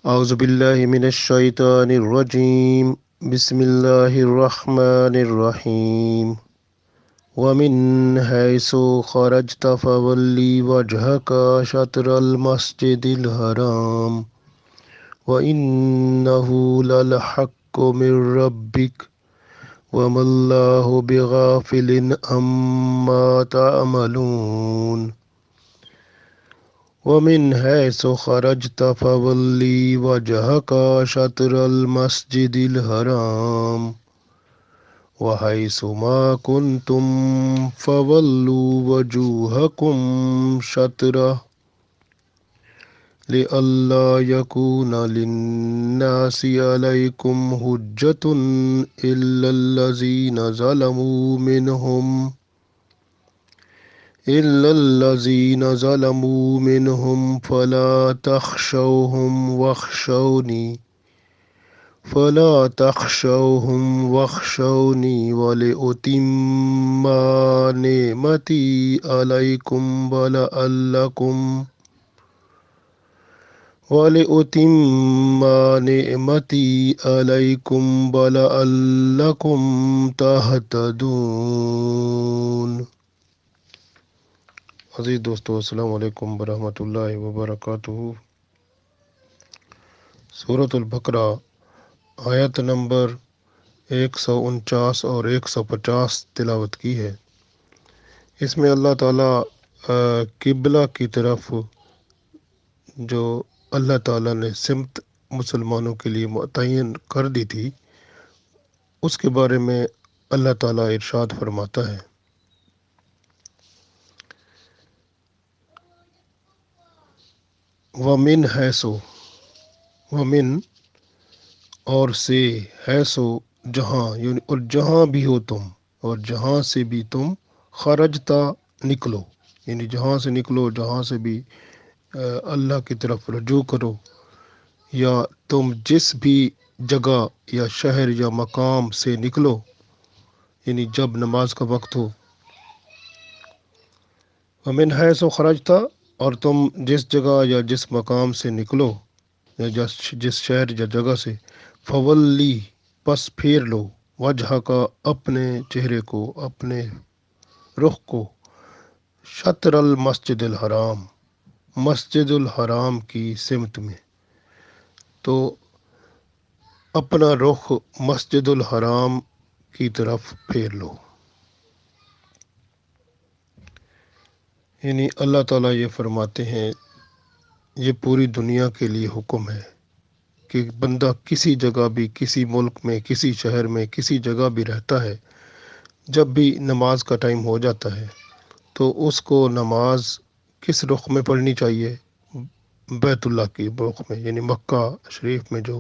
اعوذ باللہ من الشیطان الرجیم بسم اللہ الرحمن الرحیم ومن حیث خرجت فولی وجہک شطر المسجد الحرام وإنه للحق من ربک وما اللہ بغافل عما تعملون ومن حيث خرجت فولي وجهك شطر المسجد الحرام وحيث ما كنتم فولوا وجوهكم شطره لئلا يكون للناس عليكم حجة إلا الذين ظلموا منهم فلا تخشوهم واخشوني ولأتم نعمتي عليكم ولعلكم تهتدون۔ عزیز دوستو، السلام علیکم ورحمۃ اللہ وبرکاتہ۔ سورۃ البقرہ آیت نمبر 149 اور 150 تلاوت کی ہے۔ اس میں اللہ تعالیٰ قبلہ کی طرف جو اللہ تعالیٰ نے سمت مسلمانوں کے لیے متعین کر دی تھی، اس کے بارے میں اللہ تعالیٰ ارشاد فرماتا ہے، وَمِنْ حَیثُ، وَمِنْ اور سے، حیث جہاں، یعنی اور جہاں بھی ہو تم، اور جہاں سے بھی تم، خرجتا نکلو، یعنی جہاں سے نکلو، جہاں سے بھی اللہ کی طرف رجوع کرو، یا تم جس بھی جگہ یا شہر یا مقام سے نکلو، یعنی جب نماز کا وقت ہو۔ وَمِنْ حَیثُ خرجتا، اور تم جس جگہ یا جس مقام سے نکلو، یا جس شہر یا جگہ سے، فولی پس پھیر لو، وجہ کا اپنے چہرے کو، اپنے رخ کو، شطر المسجد الحرام، مسجد الحرام کی سمت میں، تو اپنا رخ مسجد الحرام کی طرف پھیر لو۔ یعنی اللہ تعالیٰ یہ فرماتے ہیں، یہ پوری دنیا کے لیے حکم ہے کہ بندہ کسی جگہ بھی، کسی ملک میں، کسی شہر میں، کسی جگہ بھی رہتا ہے، جب بھی نماز کا ٹائم ہو جاتا ہے تو اس کو نماز کس رخ میں پڑھنی چاہیے؟ بیت اللہ کی رخ میں، یعنی مکہ شریف میں جو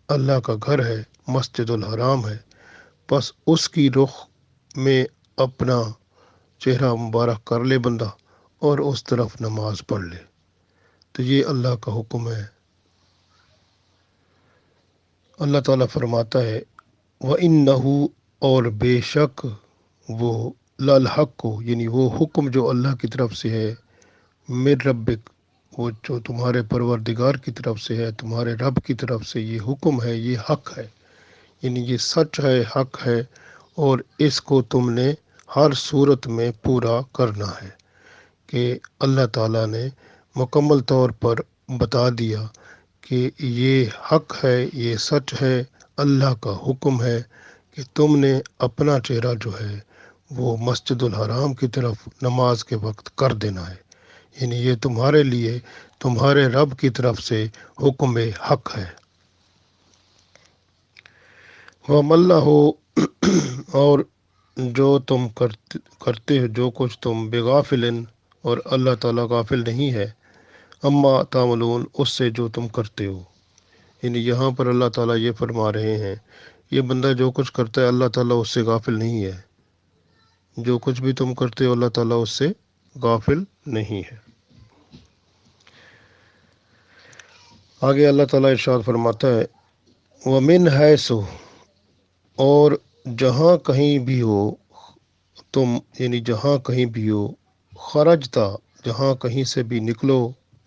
اللہ کا گھر ہے، مسجد الحرام ہے، بس اس کی رخ میں اپنا چہرہ مبارک کر لے بندہ اور اس طرف نماز پڑھ لے۔ تو یہ اللہ کا حکم ہے۔ اللہ تعالیٰ فرماتا ہے، وَإِنَّهُ، اور بے شک وہ، لَلْحَقُ کو، یعنی وہ حکم جو اللہ کی طرف سے ہے، مِن ربک، وہ جو تمہارے پروردگار کی طرف سے ہے، تمہارے رب کی طرف سے یہ حکم ہے، یہ حق ہے، یعنی یہ سچ ہے، حق ہے، اور اس کو تم نے ہر صورت میں پورا کرنا ہے، کہ اللہ تعالیٰ نے مکمل طور پر بتا دیا کہ یہ حق ہے، یہ سچ ہے، اللہ کا حکم ہے کہ تم نے اپنا چہرہ جو ہے وہ مسجد الحرام کی طرف نماز کے وقت کر دینا ہے، یعنی یہ تمہارے لیے تمہارے رب کی طرف سے حکم حق ہے۔ وَمَا اللَّهُ، اور جو تم کرتے ہو، جو کچھ تم، بغافلن، اور اللہ تعالیٰ غافل نہیں ہے، اما تعملون، اس سے جو تم کرتے ہو۔ یعنی یہاں پر اللہ تعالیٰ یہ فرما رہے ہیں، یہ بندہ جو کچھ کرتا ہے اللہ تعالیٰ اس سے غافل نہیں ہے، جو کچھ بھی تم کرتے ہو اللہ تعالیٰ اس سے غافل نہیں ہے۔ آگے اللہ تعالیٰ ارشاد فرماتا ہے، وَمِنْ حَیثُ، اور جہاں کہیں بھی ہو تم، یعنی جہاں کہیں بھی ہو، خرجتا، جہاں کہیں سے بھی نکلو،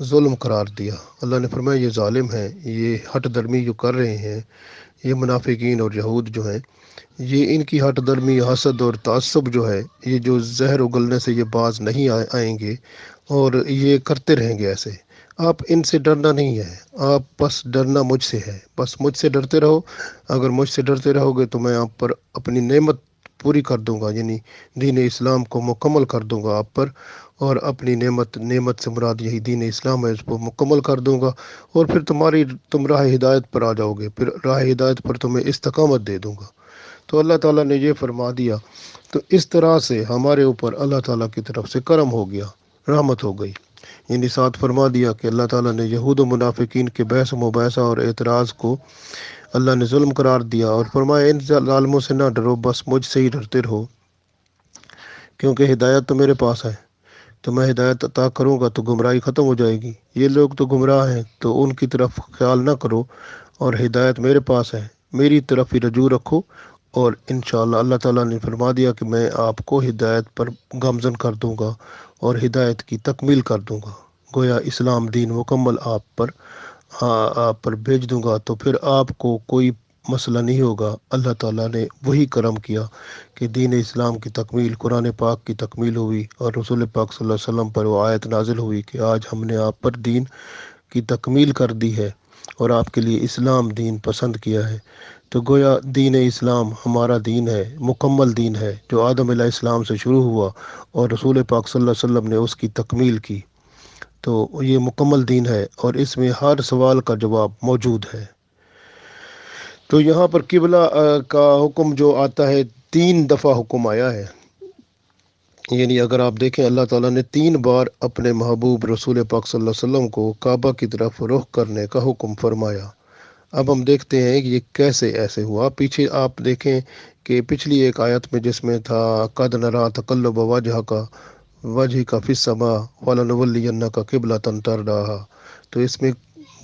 ظلم قرار دیا۔ اللہ نے فرمایا یہ ظالم ہیں، یہ ہٹ درمی جو کر رہے ہیں، یہ منافقین اور یہود جو ہیں، یہ ان کی ہٹ درمی، حسد اور تعصب جو ہے، یہ جو زہر اگلنے سے یہ باز نہیں آئیں گے اور یہ کرتے رہیں گے ایسے۔ آپ ان سے ڈرنا نہیں ہے، آپ بس ڈرنا مجھ سے ہے، بس مجھ سے ڈرتے رہو۔ اگر مجھ سے ڈرتے رہو گے تو میں آپ پر اپنی نعمت پوری کر دوں گا، یعنی دین اسلام کو مکمل کر دوں گا آپ پر، اور اپنی نعمت سے مراد یہی دین اسلام ہے، اس کو مکمل کر دوں گا، اور پھر تم راہ ہدایت پر آ جاؤ گے، پھر راہ ہدایت پر تمہیں استقامت دے دوں گا۔ تو اللہ تعالیٰ نے یہ فرما دیا۔ تو اس طرح سے ہمارے اوپر اللہ تعالیٰ کی طرف سے کرم ہو گیا، رحمت ہو گئی۔ یعنی ساتھ فرما دیا کہ اللہ تعالیٰ نے یہود و منافقین کے بحث و مباحثہ اور اعتراض کو اللہ نے ظلم قرار دیا، اور فرمایا ان ظالموں سے نہ ڈرو، بس مجھ سے ہی ڈرتے رہو، کیونکہ ہدایت تو میرے پاس ہے، تو میں ہدایت عطا کروں گا تو گمراہی ختم ہو جائے گی۔ یہ لوگ تو گمراہ ہیں، تو ان کی طرف خیال نہ کرو، اور ہدایت میرے پاس ہے، میری طرف ہی رجوع رکھو، اور انشاءاللہ اللہ تعالیٰ نے فرما دیا کہ میں آپ کو ہدایت پر گامزن کر دوں گا اور ہدایت کی تکمیل کر دوں گا۔ گویا اسلام دین مکمل آپ پر بھیج دوں گا، تو پھر آپ کو کوئی مسئلہ نہیں ہوگا۔ اللہ تعالیٰ نے وہی کرم کیا کہ دین اسلام کی تکمیل، قرآن پاک کی تکمیل ہوئی، اور رسول پاک صلی اللہ علیہ وسلم پر وہ آیت نازل ہوئی کہ آج ہم نے آپ پر دین کی تکمیل کر دی ہے اور آپ کے لیے اسلام دین پسند کیا ہے۔ تو گویا دین اسلام ہمارا دین ہے، مکمل دین ہے، جو آدم علیہ السلام سے شروع ہوا اور رسول پاک صلی اللہ علیہ وسلم نے اس کی تکمیل کی۔ تو یہ مکمل دین ہے، اور اس میں ہر سوال کا جواب موجود ہے۔ تو یہاں پر قبلہ کا حکم جو آتا ہے، 3 دفعہ حکم آیا ہے۔ یعنی اگر آپ دیکھیں، اللہ تعالیٰ نے 3 بار اپنے محبوب رسول پاک صلی اللہ علیہ وسلم کو کعبہ کی طرف رخ کرنے کا حکم فرمایا۔ اب ہم دیکھتے ہیں کہ یہ کیسے ایسے ہوا۔ پیچھے آپ دیکھیں کہ پچھلی ایک آیت میں جس میں تھا قد نرا تقلب وجہ کا فی السماء فلنولینک قبلۃ ترضاھا، تو اس میں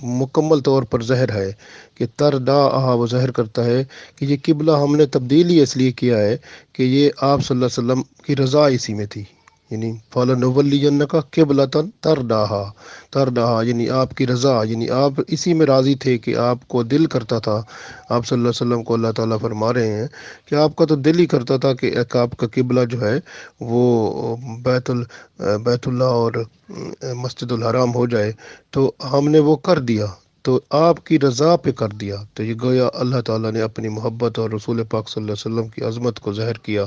مکمل طور پر ظاہر ہے کہ ترضاھا، وہ ظاہر کرتا ہے کہ یہ قبلہ ہم نے تبدیل ہی اس لیے کیا ہے کہ یہ آپ صلی اللہ علیہ وسلم کی رضا اسی میں تھی۔ یعنی فلنولینک قبلۃ ترضاھا یعنی آپ کی رضا، یعنی آپ اسی میں راضی تھے کہ آپ کو دل کرتا تھا، آپ صلی اللہ علیہ وسلم کو اللہ تعالیٰ فرما رہے ہیں کہ آپ کا تو دل ہی کرتا تھا کہ آپ کا قبلہ جو ہے وہ بیت اللہ اور مسجد الحرام ہو جائے، تو ہم نے وہ کر دیا، تو آپ کی رضا پہ کر دیا۔ تو یہ گویا اللہ تعالیٰ نے اپنی محبت اور رسول پاک صلی اللہ علیہ وسلم کی عظمت کو ظاہر کیا،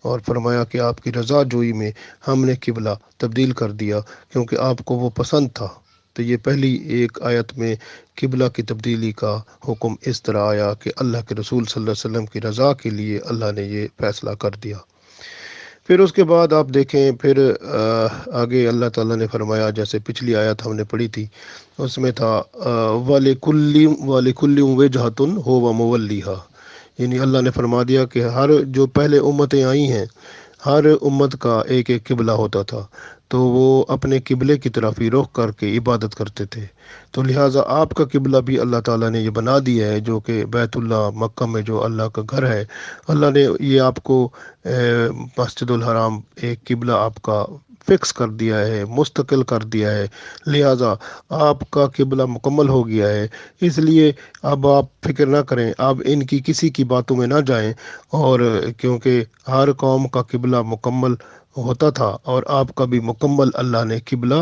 اور فرمایا کہ آپ کی رضا جوئی میں ہم نے قبلہ تبدیل کر دیا، کیونکہ آپ کو وہ پسند تھا۔ تو یہ پہلی ایک آیت میں قبلہ کی تبدیلی کا حکم اس طرح آیا کہ اللہ کے رسول صلی اللہ علیہ وسلم کی رضا کے لیے اللہ نے یہ فیصلہ کر دیا۔ پھر اس کے بعد آپ دیکھیں، پھر آگے اللہ تعالیٰ نے فرمایا، جیسے پچھلی آیت ہم نے پڑھی تھی، اس میں تھا وَلِكُلٍّ وِجْهَةٌ هُوَ مُوَلِّيهَا، یعنی اللہ نے فرما دیا کہ ہر جو پہلے امتیں آئی ہیں، ہر امت کا ایک ایک قبلہ ہوتا تھا، تو وہ اپنے قبلے کی طرف ہی رخ کر کے عبادت کرتے تھے۔ تو لہٰذا آپ کا قبلہ بھی اللہ تعالیٰ نے یہ بنا دیا ہے، جو کہ بیت اللہ مکہ میں جو اللہ کا گھر ہے، اللہ نے یہ آپ کو مسجد الحرام ایک قبلہ آپ کا فکس کر دیا ہے، مستقل کر دیا ہے، لہٰذا آپ کا قبلہ مکمل ہو گیا ہے۔ اس لیے اب آپ فکر نہ کریں، اب ان کی کسی کی باتوں میں نہ جائیں، اور کیونکہ ہر قوم کا قبلہ مکمل ہوتا تھا، اور آپ کا بھی مکمل اللہ نے قبلہ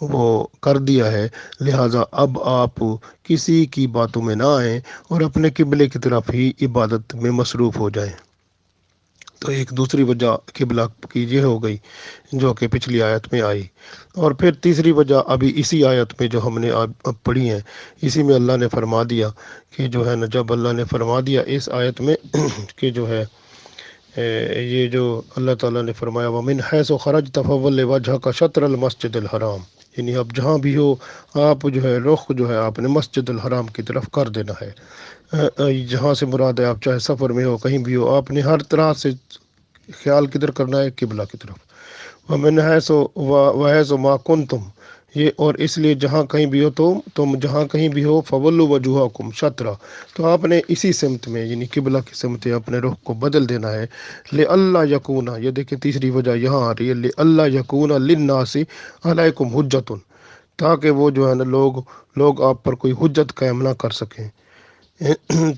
وہ کر دیا ہے، لہٰذا اب آپ کسی کی باتوں میں نہ آئیں اور اپنے قبلے کی طرف ہی عبادت میں مصروف ہو جائیں۔ تو ایک دوسری وجہ قبلہ کی یہ ہو گئی جو کہ پچھلی آیت میں آئی، اور پھر تیسری وجہ ابھی اسی آیت میں جو ہم نے اب پڑھی ہیں، اسی میں اللہ نے فرما دیا کہ جو ہے نا، جب اللہ نے فرما دیا اس آیت میں کہ جو ہے یہ جو اللہ تعالیٰ نے فرمایا وَمِنْ حَيْثُ خَرَجْتَ فَوَلِّ وَجْهَكَ شَطْرَ الْمَسْجِدِ الْحَرَامِ، یعنی اب جہاں بھی ہو آپ جو ہے رخ جو ہے آپ نے مسجد الحرام کی طرف کر دینا ہے۔ جہاں سے مراد ہے، آپ چاہے سفر میں ہو، کہیں بھی ہو، آپ نے ہر طرح سے خیال کدھر کرنا ہے؟ قبلہ کی طرف۔ وَمِنْ حَيْثُ وَحَيْثُ مَا كُنْتُمْ، یہ اور اس لیے جہاں کہیں بھی ہو، تم جہاں کہیں بھی ہو، فَوَلُّوا وَجُوهَكُمْ شَطْرَ، تو آپ نے اسی سمت میں یعنی قبلہ کی سمت اپنے رخ کو بدل دینا ہے۔ لِأَلَّا يَكُونَ، یہ دیکھیں تیسری وجہ یہاں آ رہی ہے، لِأَلَّا يَكُونَ لِلنَّاسِ عَلَيْكُمْ حُجَّةٌ، تاکہ وہ جو ہے نا لوگ آپ پر کوئی حجت قائم نہ کر سکیں۔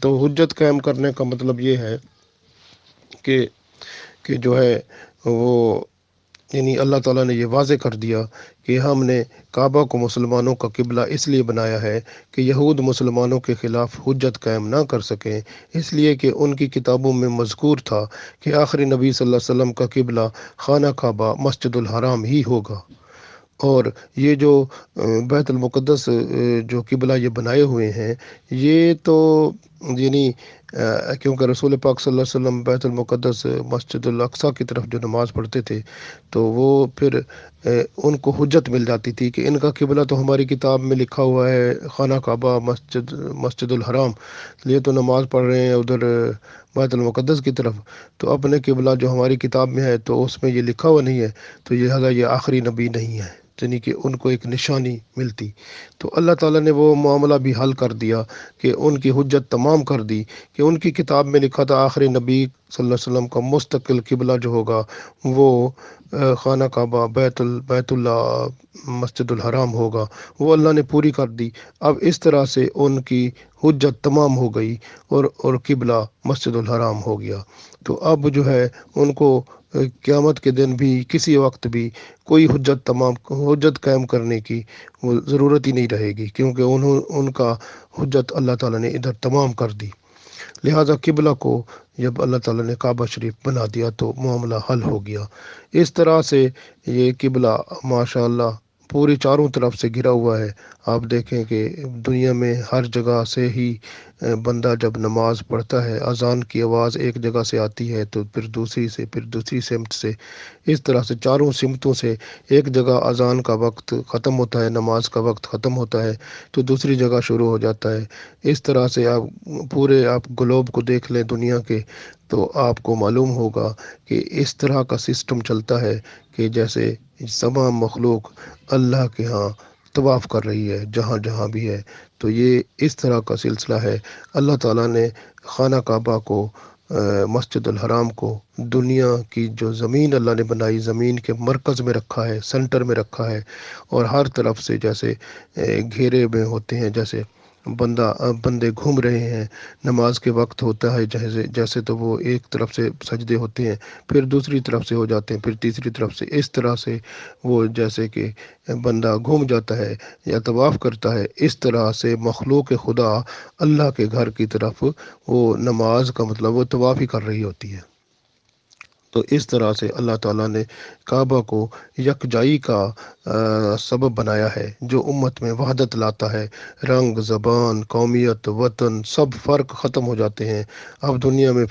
تو حجت قائم کرنے کا مطلب یہ ہے کہ جو ہے وہ، یعنی اللہ تعالیٰ نے یہ واضح کر دیا کہ ہم نے کعبہ کو مسلمانوں کا قبلہ اس لیے بنایا ہے کہ یہود مسلمانوں کے خلاف حجت قائم نہ کر سکیں، اس لیے کہ ان کی کتابوں میں مذکور تھا کہ آخری نبی صلی اللہ علیہ وسلم کا قبلہ خانہ کعبہ مسجد الحرام ہی ہوگا۔ اور یہ جو بیت المقدس جو قبلہ یہ بنائے ہوئے ہیں، یہ تو یعنی کیونکہ رسول پاک صلی اللہ علیہ وسلم بیت المقدس مسجد الاقصیٰ کی طرف جو نماز پڑھتے تھے، تو وہ پھر ان کو حجت مل جاتی تھی کہ ان کا قبلہ تو ہماری کتاب میں لکھا ہوا ہے خانہ کعبہ مسجد الحرام، یہ تو نماز پڑھ رہے ہیں ادھر بیت المقدس کی طرف، تو اپنے قبلہ جو ہماری کتاب میں ہے تو اس میں یہ لکھا ہوا نہیں ہے، تو لہٰذا یہ آخری نبی نہیں ہے، یعنی کہ ان کو ایک نشانی ملتی۔ تو اللہ تعالیٰ نے وہ معاملہ بھی حل کر دیا کہ ان کی حجت تمام کر دی کہ ان کی کتاب میں لکھا تھا آخری نبی صلی اللہ علیہ وسلم کا مستقل قبلہ جو ہوگا وہ خانہ کعبہ بیت اللہ مسجد الحرام ہوگا، وہ اللہ نے پوری کر دی۔ اب اس طرح سے ان کی حجت تمام ہو گئی اور قبلہ مسجد الحرام ہو گیا۔ تو اب جو ہے ان کو قیامت کے دن بھی کسی وقت بھی کوئی حجت قائم کرنے کی وہ ضرورت ہی نہیں رہے گی، کیونکہ ان کا حجت اللہ تعالیٰ نے ادھر تمام کر دی۔ لہٰذا قبلہ کو جب اللہ تعالیٰ نے کعبہ شریف بنا دیا تو معاملہ حل ہو گیا۔ اس طرح سے یہ قبلہ ماشاء اللہ پوری چاروں طرف سے گھرا ہوا ہے۔ آپ دیکھیں کہ دنیا میں ہر جگہ سے ہی بندہ جب نماز پڑھتا ہے، اذان کی آواز ایک جگہ سے آتی ہے تو پھر دوسری سمت سے، اس طرح سے چاروں سمتوں سے ایک جگہ اذان کا وقت ختم ہوتا ہے، نماز کا وقت ختم ہوتا ہے تو دوسری جگہ شروع ہو جاتا ہے۔ اس طرح سے آپ گلوب کو دیکھ لیں دنیا کے، تو آپ کو معلوم ہوگا کہ اس طرح کا سسٹم چلتا ہے کہ جیسے تمام مخلوق اللہ کے ہاں طواف کر رہی ہے جہاں جہاں بھی ہے۔ تو یہ اس طرح کا سلسلہ ہے۔ اللہ تعالیٰ نے خانہ کعبہ کو مسجد الحرام کو دنیا کی جو زمین اللہ نے بنائی، زمین کے مرکز میں رکھا ہے، سنٹر میں رکھا ہے، اور ہر طرف سے جیسے گھیرے میں ہوتے ہیں، جیسے بندے گھوم رہے ہیں، نماز کے وقت ہوتا ہے جیسے تو وہ ایک طرف سے سجدے ہوتے ہیں، پھر دوسری طرف سے ہو جاتے ہیں، پھر تیسری طرف سے، اس طرح سے وہ جیسے کہ بندہ گھوم جاتا ہے یا طواف کرتا ہے، اس طرح سے مخلوق خدا اللہ کے گھر کی طرف وہ نماز کا مطلب وہ طواف ہی کر رہی ہوتی ہے۔ تو اس طرح سے اللہ تعالیٰ نے کعبہ کو یکجائی کا سبب بنایا ہے جو امت میں وحدت لاتا ہے۔ رنگ، زبان، قومیت، وطن، سب فرق ختم ہو جاتے ہیں۔ اب دنیا میں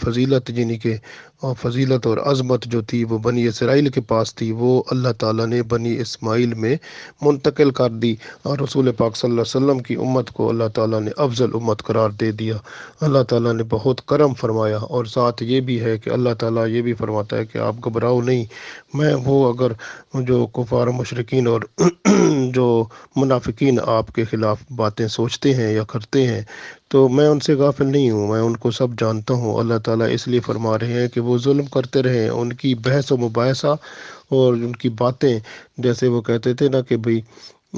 فضیلت اور عظمت جو تھی وہ بنی اسرائیل کے پاس تھی، وہ اللہ تعالیٰ نے بنی اسماعیل میں منتقل کر دی، اور رسول پاک صلی اللہ علیہ وسلم کی امت کو اللہ تعالیٰ نے افضل امت قرار دے دیا۔ اللہ تعالیٰ نے بہت کرم فرمایا، اور ساتھ یہ بھی ہے کہ اللہ تعالیٰ یہ بھی فرماتا ہے کہ آپ گھبراؤ نہیں، میں وہ اگر جو کفار مشرکین اور جو منافقین آپ کے خلاف باتیں سوچتے ہیں یا کرتے ہیں تو میں ان سے غافل نہیں ہوں، میں ان کو سب جانتا ہوں۔ اللہ تعالیٰ اس لیے فرما رہے ہیں کہ وہ ظلم کرتے رہیں، ان کی بحث و مباحثہ اور ان کی باتیں، جیسے وہ کہتے تھے نا کہ بھئی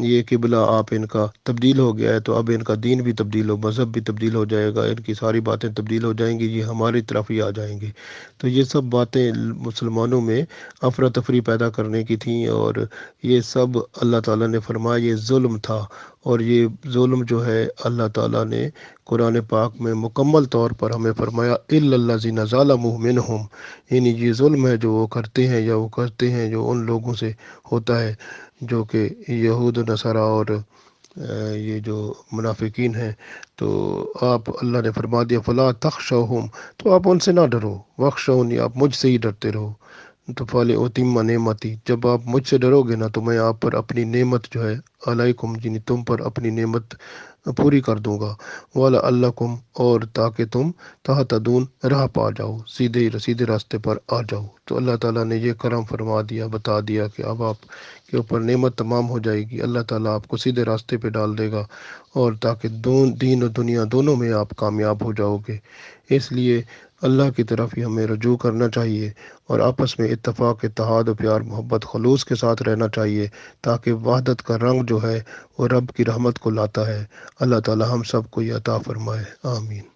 یہ قبلہ آپ ان کا تبدیل ہو گیا ہے تو اب ان کا دین بھی تبدیل ہو، مذہب بھی تبدیل ہو جائے گا، ان کی ساری باتیں تبدیل ہو جائیں گی، یہ ہماری طرف ہی آ جائیں گے۔ تو یہ سب باتیں مسلمانوں میں افراتفری پیدا کرنے کی تھیں، اور یہ سب اللہ تعالیٰ نے فرمایا یہ ظلم تھا، اور یہ ظلم جو ہے اللہ تعالیٰ نے قرآن پاک میں مکمل طور پر ہمیں فرمایا الا الذین ظلموا منہم، یعنی یہ ظلم ہے جو وہ کرتے ہیں جو ان لوگوں سے ہوتا ہے جو کہ یہود و نصارہ اور یہ جو منافقین ہیں۔ تو آپ اللہ نے فرما دیا فلا تخشوہم، تو آپ ان سے نہ ڈرو، وخشونی، آپ مجھ سے ہی ڈرتے رہو۔ تو فَلِأُتِمَّ نعمتی، جب آپ مجھ سے ڈرو گے نا تو میں آپ پر اپنی نعمت جو ہے علیکم، یعنی تم پر اپنی نعمت پوری کر دوں گا، وَلَعَلَّكُمْ، اور تاکہ تم تہتدون، راہ پا جاؤ، سیدھے راستے پر آ جاؤ۔ تو اللہ تعالیٰ نے یہ کرم فرما دیا، بتا دیا کہ اب آپ کے اوپر نعمت تمام ہو جائے گی، اللہ تعالیٰ آپ کو سیدھے راستے پہ ڈال دے گا، اور تاکہ دین و دنیا دونوں میں آپ کامیاب ہو جاؤ گے۔ اس لیے اللہ کی طرف ہی ہمیں رجوع کرنا چاہیے، اور آپس میں اتفاق، اتحاد و پیار، محبت، خلوص کے ساتھ رہنا چاہیے، تاکہ وحدت کا رنگ جو ہے وہ رب کی رحمت کو لاتا ہے۔ اللہ تعالی ہم سب کو یہ عطا فرمائے، آمین۔